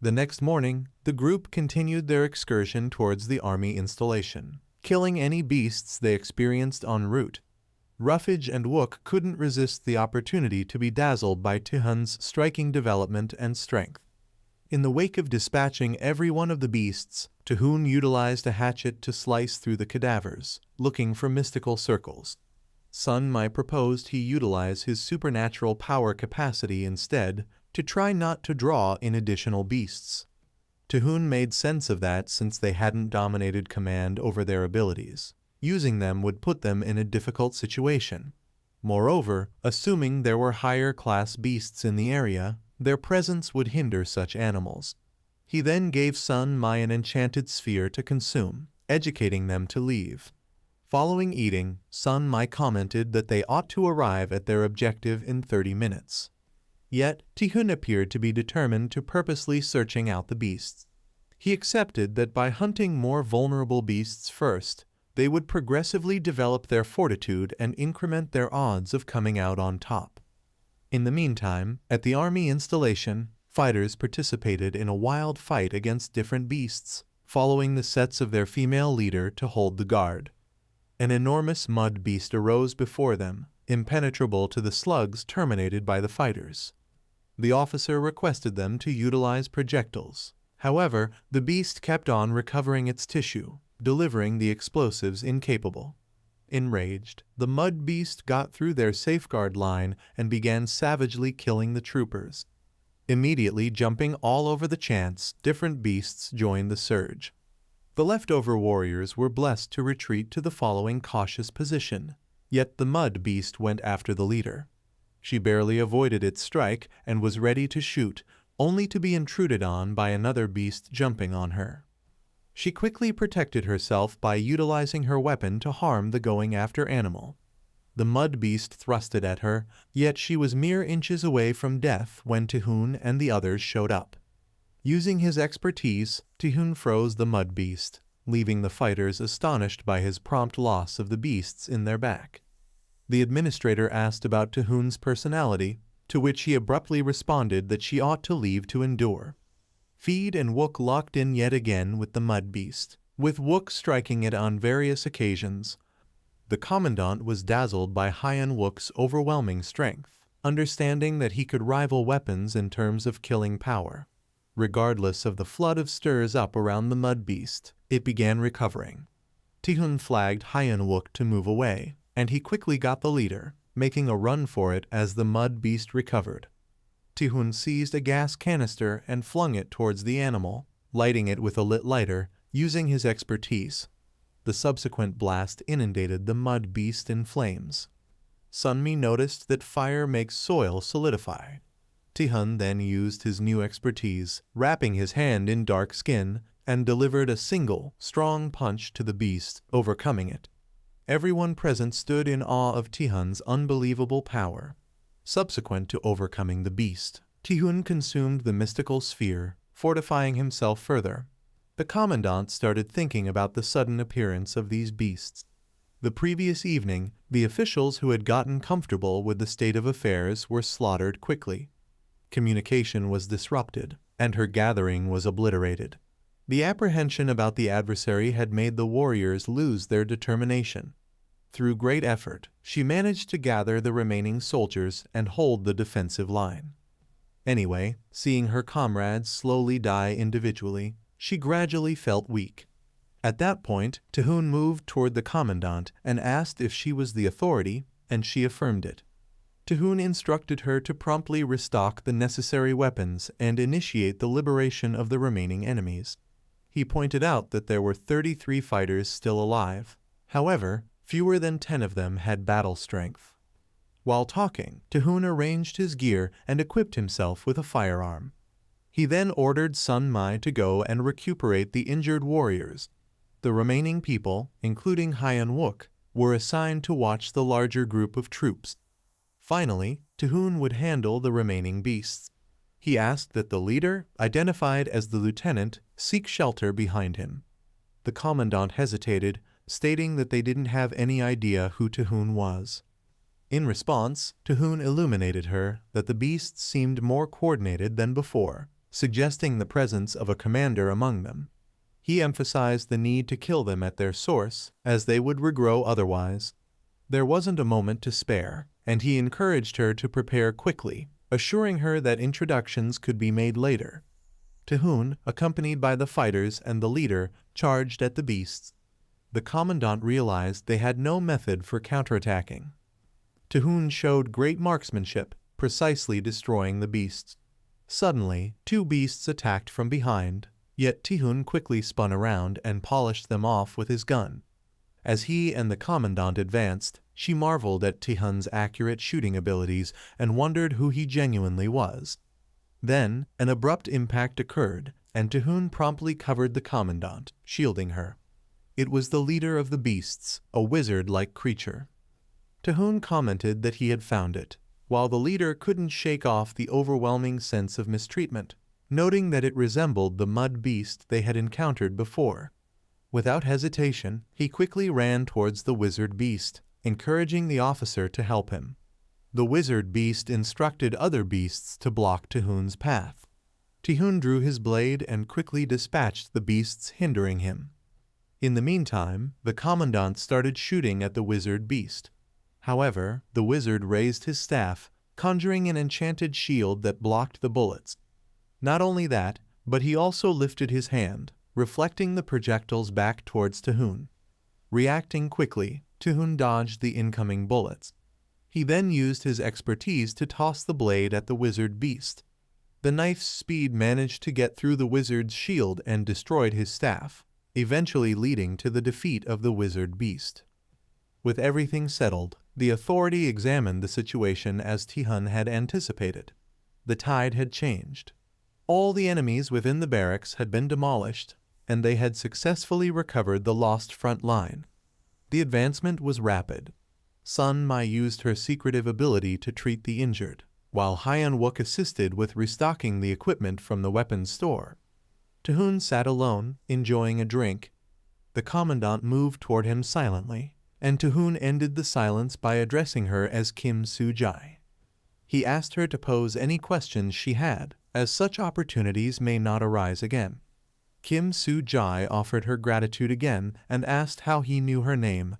The next morning, the group continued their excursion towards the army installation, killing any beasts they experienced en route. Roughage and Wook couldn't resist the opportunity to be dazzled by Tihun's striking development and strength. In the wake of dispatching every one of the beasts, Tihun utilized a hatchet to slice through the cadavers, looking for mystical circles. Sun Mai proposed he utilize his supernatural power capacity instead to try not to draw in additional beasts. Tihun made sense of that since they hadn't dominated command over their abilities. Using them would put them in a difficult situation. Moreover, assuming there were higher-class beasts in the area, their presence would hinder such animals. He then gave Sun Mai an enchanted sphere to consume, educating them to leave. Following eating, Sun Mai commented that they ought to arrive at their objective in 30 minutes. Yet, Tihun appeared to be determined to purposely searching out the beasts. He accepted that by hunting more vulnerable beasts first, they would progressively develop their fortitude and increment their odds of coming out on top. In the meantime, at the army installation, fighters participated in a wild fight against different beasts, following the sets of their female leader to hold the guard. An enormous mud beast arose before them, impenetrable to the slugs terminated by the fighters. The officer requested them to utilize projectiles. However, the beast kept on recovering its tissue, delivering the explosives incapable. Enraged, the mud beast got through their safeguard line and began savagely killing the troopers. Immediately jumping all over the chance, different beasts joined the surge. The leftover warriors were blessed to retreat to the following cautious position, yet the mud beast went after the leader. She barely avoided its strike and was ready to shoot, only to be intruded on by another beast jumping on her. She quickly protected herself by utilizing her weapon to harm the going-after animal. The mud beast thrusted at her, yet she was mere inches away from death when Tihun and the others showed up. Using his expertise, Tihun froze the mud beast, leaving the fighters astonished by his prompt loss of the beasts in their back. The administrator asked about Tihun's personality, to which he abruptly responded that she ought to leave to endure. Feed and Wook locked in yet again with the mud beast, with Wook striking it on various occasions. The commandant was dazzled by Hyan Wook's overwhelming strength, understanding that he could rival weapons in terms of killing power. Regardless of the flood of stirs up around the mud beast, it began recovering. Tihun flagged Hyan Wook to move away, and he quickly got the leader, making a run for it as the mud beast recovered. Tihun seized a gas canister and flung it towards the animal, lighting it with a lit lighter, using his expertise. The subsequent blast inundated the mud beast in flames. Sunmi noticed that fire makes soil solidify. Tihun then used his new expertise, wrapping his hand in dark skin, and delivered a single, strong punch to the beast, overcoming it. Everyone present stood in awe of Tihun's unbelievable power. Subsequent to overcoming the beast, Tihun consumed the mystical sphere, fortifying himself further. The commandant started thinking about the sudden appearance of these beasts. The previous evening, the officials who had gotten comfortable with the state of affairs were slaughtered quickly. Communication was disrupted, and her gathering was obliterated. The apprehension about the adversary had made the warriors lose their determination. Through great effort, she managed to gather the remaining soldiers and hold the defensive line. Anyway, seeing her comrades slowly die individually, she gradually felt weak. At that point, Tihun moved toward the commandant and asked if she was the authority, and she affirmed it. Tihun instructed her to promptly restock the necessary weapons and initiate the liberation of the remaining enemies. He pointed out that there were 33 fighters still alive. However, fewer than 10 of them had battle strength. While talking, Tihun arranged his gear and equipped himself with a firearm. He then ordered Sun Mai to go and recuperate the injured warriors. The remaining people, including Hyan Wook, were assigned to watch the larger group of troops. Finally, Tihun would handle the remaining beasts. He asked that the leader, identified as the lieutenant, seek shelter behind him. The commandant hesitated, stating that they didn't have any idea who Tihun was. In response, Tihun illuminated her that the beasts seemed more coordinated than before, suggesting the presence of a commander among them. He emphasized the need to kill them at their source, as they would regrow otherwise. There wasn't a moment to spare, and he encouraged her to prepare quickly, assuring her that introductions could be made later. Tehun, accompanied by the fighters and the leader, charged at the beasts. The commandant realized they had no method for counterattacking. Tehun showed great marksmanship, precisely destroying the beasts. Suddenly, two beasts attacked from behind, yet Tehun quickly spun around and polished them off with his gun. As he and the commandant advanced, she marveled at Tehun's accurate shooting abilities and wondered who he genuinely was. Then, an abrupt impact occurred, and Tehun promptly covered the commandant, shielding her. It was the leader of the beasts, a wizard-like creature. Tehun commented that he had found it, while the leader couldn't shake off the overwhelming sense of mistreatment, noting that it resembled the mud beast they had encountered before. Without hesitation, he quickly ran towards the wizard beast, encouraging the officer to help him. The wizard beast instructed other beasts to block Tehun's path. Tehun drew his blade and quickly dispatched the beasts hindering him. In the meantime, the commandant started shooting at the wizard beast. However, the wizard raised his staff, conjuring an enchanted shield that blocked the bullets. Not only that, but he also lifted his hand, reflecting the projectiles back towards Tehun. Reacting quickly, Tehun dodged the incoming bullets. He then used his expertise to toss the blade at the wizard beast. The knife's speed managed to get through the wizard's shield and destroyed his staff, eventually leading to the defeat of the wizard beast. With everything settled, the authority examined the situation as Tehun had anticipated. The tide had changed. All the enemies within the barracks had been demolished, and they had successfully recovered the lost front line. The advancement was rapid. Sun Mai used her secretive ability to treat the injured, while Hyan Wook assisted with restocking the equipment from the weapons store. Tehun sat alone, enjoying a drink. The commandant moved toward him silently, and Tehun ended the silence by addressing her as Kim Soo-jae. He asked her to pose any questions she had, as such opportunities may not arise again. Kim Soo-jae offered her gratitude again and asked how he knew her name.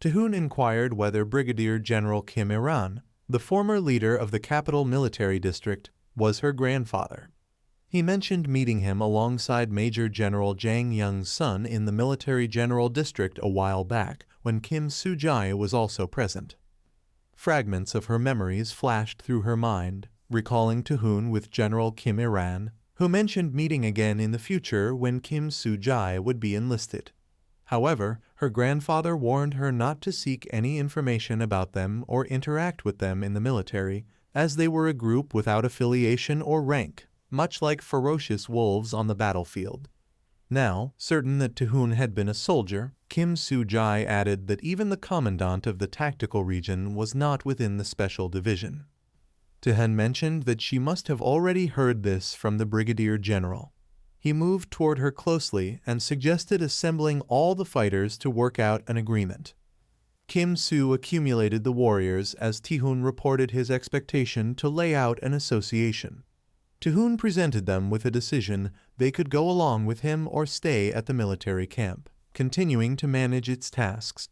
Tehun inquired whether Brigadier General Kim Il-sung, the former leader of the capital military district, was her grandfather. He mentioned meeting him alongside Major General Jang Young's son in the military general district a while back, when Kim Soo-jae was also present. Fragments of her memories flashed through her mind, recalling Tehun with General Kim Il-sung, who mentioned meeting again in the future when Kim Soo-jae would be enlisted. However, her grandfather warned her not to seek any information about them or interact with them in the military, as they were a group without affiliation or rank, much like ferocious wolves on the battlefield. Now, certain that Tehun had been a soldier, Kim Soo-jae added that even the commandant of the tactical region was not within the special division. Tehun mentioned that she must have already heard this from the brigadier general. He moved toward her closely and suggested assembling all the fighters to work out an agreement. Kim Soo accumulated the warriors as Tehun reported his expectation to lay out an association. Tehun presented them with a decision: they could go along with him or stay at the military camp, continuing to manage its tasks.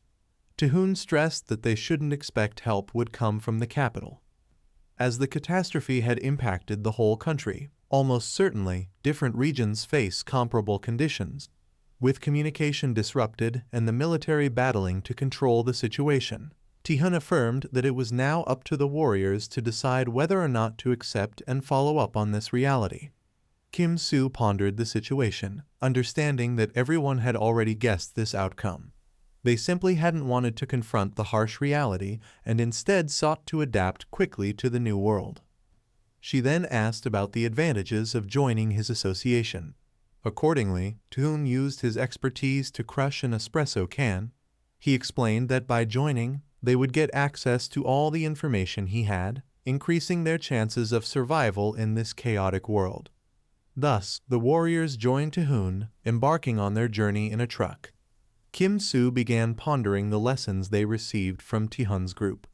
Tehun stressed that they shouldn't expect help would come from the capital. As the catastrophe had impacted the whole country, almost certainly different regions face comparable conditions, with communication disrupted and the military battling to control the situation. Tehun affirmed that it was now up to the warriors to decide whether or not to accept and follow up on this reality. Kim Soo pondered the situation, understanding that everyone had already guessed this outcome. They simply hadn't wanted to confront the harsh reality and instead sought to adapt quickly to the new world. She then asked about the advantages of joining his association. Accordingly, Tehun used his expertise to crush an espresso can. He explained that by joining, they would get access to all the information he had, increasing their chances of survival in this chaotic world. Thus, the warriors joined Tehun, embarking on their journey in a truck. Kim Soo began pondering the lessons they received from Tehun's group.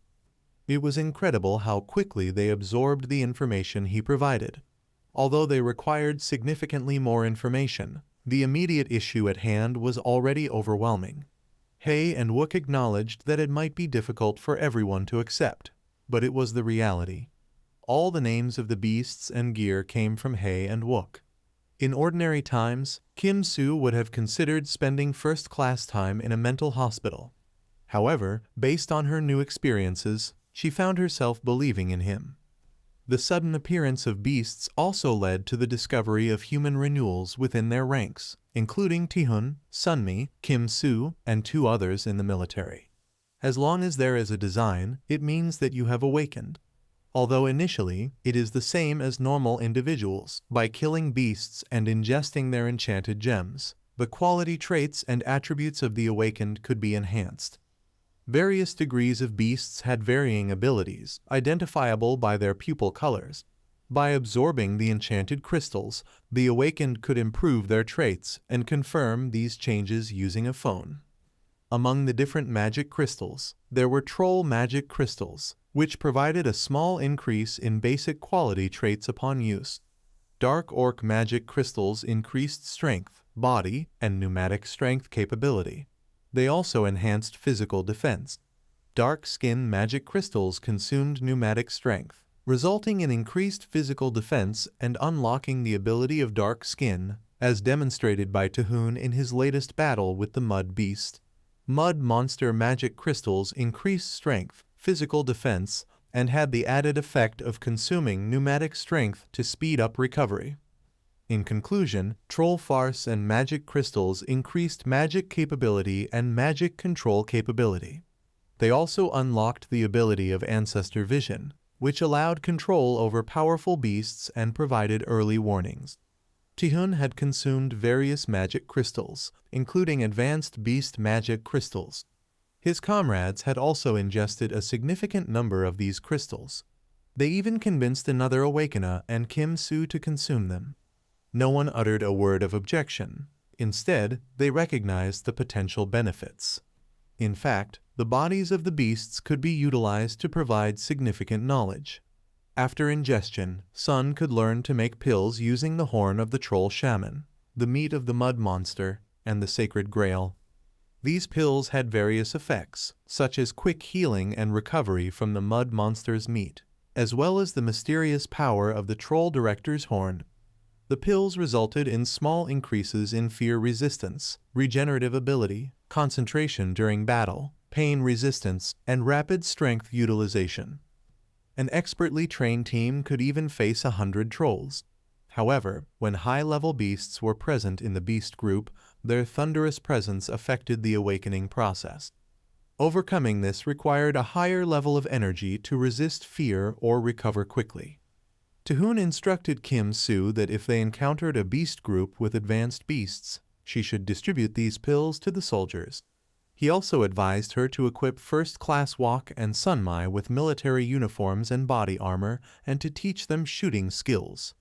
It was incredible how quickly they absorbed the information he provided. Although they required significantly more information, the immediate issue at hand was already overwhelming. Hay and Wook acknowledged that it might be difficult for everyone to accept, but it was the reality. All the names of the beasts and gear came from Hay and Wook. In ordinary times, Kim Soo would have considered spending first-class time in a mental hospital. However, based on her new experiences, she found herself believing in him. The sudden appearance of beasts also led to the discovery of human renewals within their ranks, including Taehoon, Sunmi, Kim Soo, and 2 others in the military. As long as there is a design, it means that you have awakened. Although initially, it is the same as normal individuals. By killing beasts and ingesting their enchanted gems, the quality traits and attributes of the awakened could be enhanced. Various degrees of beasts had varying abilities, identifiable by their pupil colors. By absorbing the enchanted crystals, the awakened could improve their traits and confirm these changes using a phone. Among the different magic crystals, there were troll magic crystals, which provided a small increase in basic quality traits upon use. Dark orc magic crystals increased strength, body, and pneumatic strength capability. They also enhanced physical defense. Dark skin magic crystals consumed pneumatic strength, resulting in increased physical defense and unlocking the ability of dark skin, as demonstrated by Taehoon in his latest battle with the Mud Beast. Mud monster magic crystals increased strength, physical defense, and had the added effect of consuming pneumatic strength to speed up recovery. In conclusion, Troll Farce and magic crystals increased magic capability and magic control capability. They also unlocked the ability of Ancestor Vision, which allowed control over powerful beasts and provided early warnings. Taehoon had consumed various magic crystals, including advanced beast magic crystals. His comrades had also ingested a significant number of these crystals. They even convinced another Awakener and Kim Soo to consume them. No one uttered a word of objection. Instead, they recognized the potential benefits. In fact, the bodies of the beasts could be utilized to provide significant knowledge. After ingestion, Sun could learn to make pills using the horn of the troll shaman, the meat of the mud monster, and the sacred grail. These pills had various effects, such as quick healing and recovery from the mud monster's meat, as well as the mysterious power of the troll director's horn. The pills resulted in small increases in fear resistance, regenerative ability, concentration during battle, pain resistance, and rapid strength utilization. An expertly trained team could even face 100 trolls. However, when high-level beasts were present in the beast group, their thunderous presence affected the awakening process. Overcoming this required a higher level of energy to resist fear or recover quickly. Taehoon instructed Kim Soo that if they encountered a beast group with advanced beasts, she should distribute these pills to the soldiers. He also advised her to equip first-class Wok and Sunmi with military uniforms and body armor and to teach them shooting skills.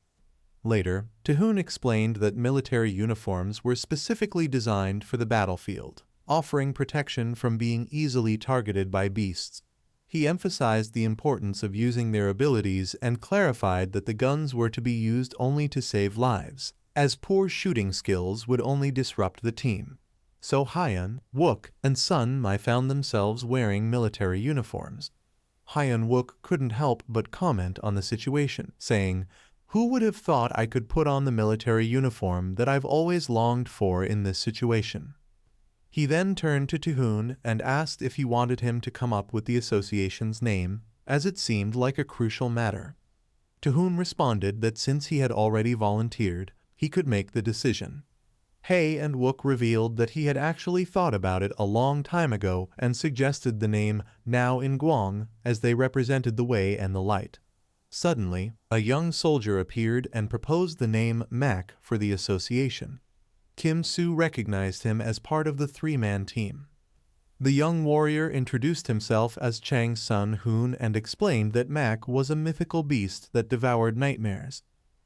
Later, Taehoon explained that military uniforms were specifically designed for the battlefield, offering protection from being easily targeted by beasts. He emphasized the importance of using their abilities and clarified that the guns were to be used only to save lives, as poor shooting skills would only disrupt the team. So Hyun, Wook, and Sunmi found themselves wearing military uniforms. Hyun Wook couldn't help but comment on the situation, saying, "Who would have thought I could put on the military uniform that I've always longed for in this situation?" He then turned to Taehoon and asked if he wanted him to come up with the association's name, as it seemed like a crucial matter. Taehoon responded that since he had already volunteered, he could make the decision. Hay and Wook revealed that he had actually thought about it a long time ago and suggested the name Now in Guang as they represented the way and the light. Suddenly, a young soldier appeared and proposed the name Mac for the association. Kim Soo recognized him as part of the 3-man team. The young warrior introduced himself as Chang Sun Hoon and explained that Mac was a mythical beast that devoured nightmares.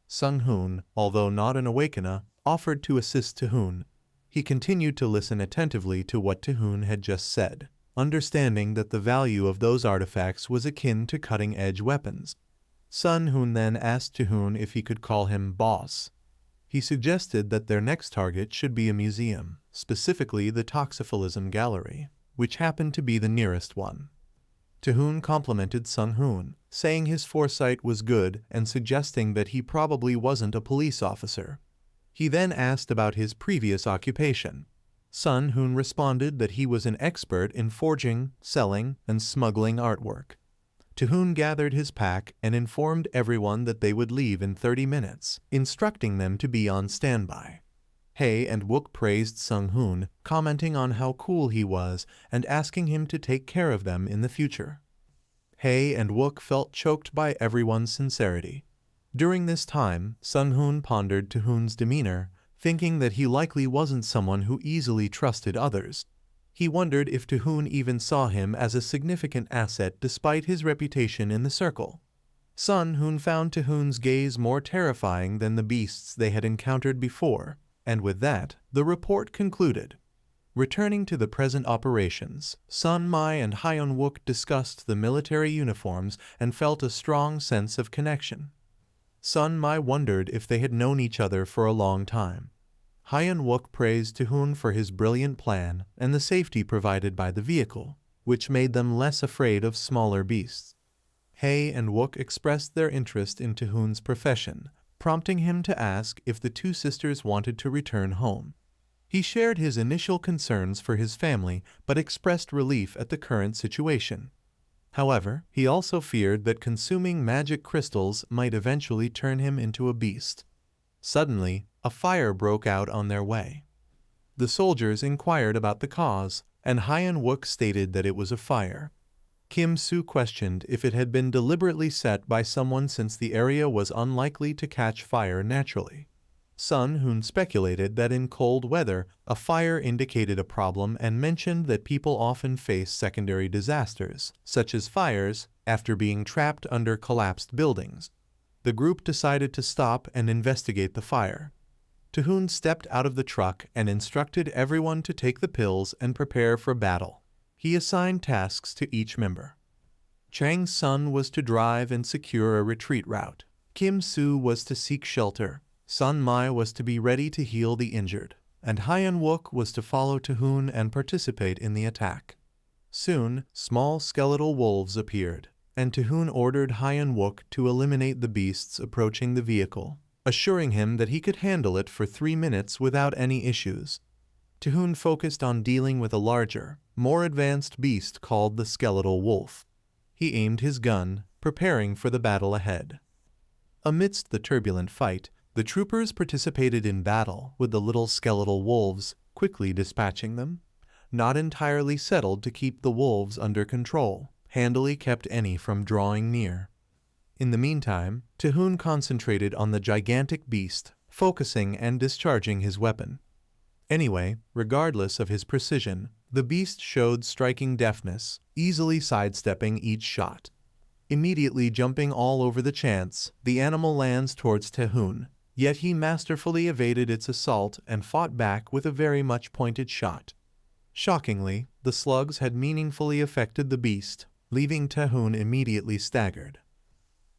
Sun Hoon, although not an Awakener, offered to assist Taehoon. He continued to listen attentively to what Taehoon had just said, understanding that the value of those artifacts was akin to cutting-edge weapons. Sun Hoon then asked Tahoon if he could call him boss. He suggested that their next target should be a museum, specifically the Toxophilism Gallery, which happened to be the nearest one. Tahoon complimented Sun Hoon, saying his foresight was good and suggesting that he probably wasn't a police officer. He then asked about his previous occupation. Sun Hoon responded that he was an expert in forging, selling, and smuggling artwork. Tahoon gathered his pack and informed everyone that they would leave in 30 minutes, instructing them to be on standby. Hae and Wook praised Sun Hoon, commenting on how cool he was and asking him to take care of them in the future. Hae and Wook felt choked by everyone's sincerity. During this time, Sun Hoon pondered Tahoon's demeanor, thinking that he likely wasn't someone who easily trusted others. He wondered if Tahoon even saw him as a significant asset despite his reputation in the circle. Sun Hoon found Tahoon's gaze more terrifying than the beasts they had encountered before, and with that, the report concluded. Returning to the present operations, Sun Mai and Hyun Wook discussed the military uniforms and felt a strong sense of connection. Sun Mai wondered if they had known each other for a long time. Hyun Wook praised Tahoon for his brilliant plan and the safety provided by the vehicle, which made them less afraid of smaller beasts. Hae and Wook expressed their interest in Tahoon's profession, prompting him to ask if the two sisters wanted to return home. He shared his initial concerns for his family but expressed relief at the current situation. However, he also feared that consuming magic crystals might eventually turn him into a beast. Suddenly, a fire broke out on their way. The soldiers inquired about the cause, and Hyun Wook stated that it was a fire. Kim Soo questioned if it had been deliberately set by someone since the area was unlikely to catch fire naturally. Sun Hoon speculated that in cold weather, a fire indicated a problem and mentioned that people often face secondary disasters, such as fires, after being trapped under collapsed buildings. The group decided to stop and investigate the fire. Tahoon stepped out of the truck and instructed everyone to take the pills and prepare for battle. He assigned tasks to each member. Chang Sun was to drive and secure a retreat route. Kim Soo was to seek shelter. Sun Mai was to be ready to heal the injured, and Hyun Wook was to follow Tahoon and participate in the attack. Soon, small skeletal wolves appeared, and Tahoon ordered Hyun Wook to eliminate the beasts approaching the vehicle, assuring him that he could handle it for 3 minutes without any issues. Tahoon focused on dealing with a larger, more advanced beast called the skeletal wolf. He aimed his gun, preparing for the battle ahead. Amidst the turbulent fight, the troopers participated in battle with the little skeletal wolves, quickly dispatching them. Not entirely settled to keep the wolves under control, handily kept any from drawing near. In the meantime, Tahoon concentrated on the gigantic beast, focusing and discharging his weapon. Anyway, regardless of his precision, the beast showed striking deftness, easily sidestepping each shot. Immediately jumping all over the chance, the animal lands towards Tahoon, yet he masterfully evaded its assault and fought back with a very much pointed shot. Shockingly, the slugs had meaningfully affected the beast, leaving Tahoon immediately staggered.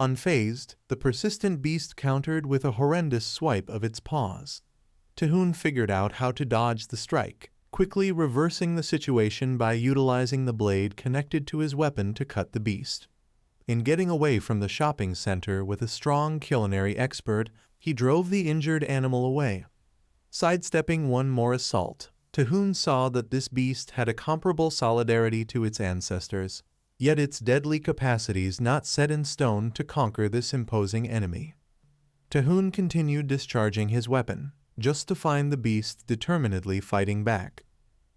Unfazed, the persistent beast countered with a horrendous swipe of its paws. Tahoon figured out how to dodge the strike, quickly reversing the situation by utilizing the blade connected to his weapon to cut the beast. In getting away from the shopping center with a strong culinary expert, he drove the injured animal away. Sidestepping one more assault, Tahoon saw that this beast had a comparable solidarity to its ancestors, yet its deadly capacities not set in stone to conquer this imposing enemy. Tahoon continued discharging his weapon, just to find the beast determinedly fighting back.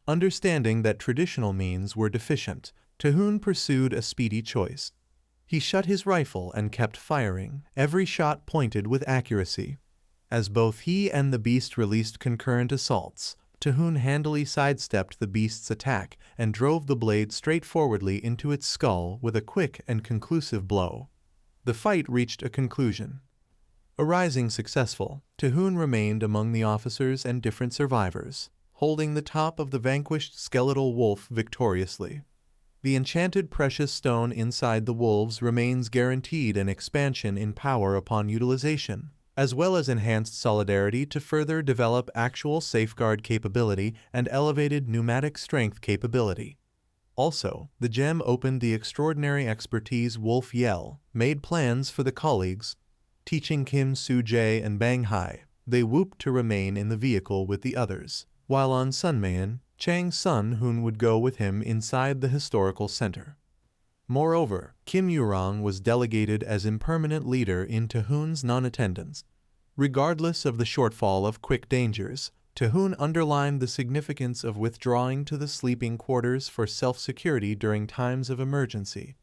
Understanding that traditional means were deficient, Tahoon pursued a speedy choice. He shut his rifle and kept firing, every shot pointed with accuracy. As both he and the beast released concurrent assaults, Tahoon handily sidestepped the beast's attack and drove the blade straightforwardly into its skull with a quick and conclusive blow. The fight reached a conclusion. Arising successful, Tahoon remained among the officers and different survivors, holding the top of the vanquished skeletal wolf victoriously. The enchanted precious stone inside the wolves remains guaranteed an expansion in power upon utilization, as well as enhanced solidarity to further develop actual safeguard capability and elevated pneumatic strength capability. Also, the gem opened the extraordinary expertise Wolf Yell, made plans for the colleagues, teaching Kim Soo-jae and Bang Hai. They whooped to remain in the vehicle with the others, while on Sunmayan, Chang Sun-hoon would go with him inside the historical center. Moreover, Kim Yurong was delegated as impermanent leader in Tahoon's non-attendance. Regardless of the shortfall of quick dangers, Tahoon underlined the significance of withdrawing to the sleeping quarters for self-security during times of emergency.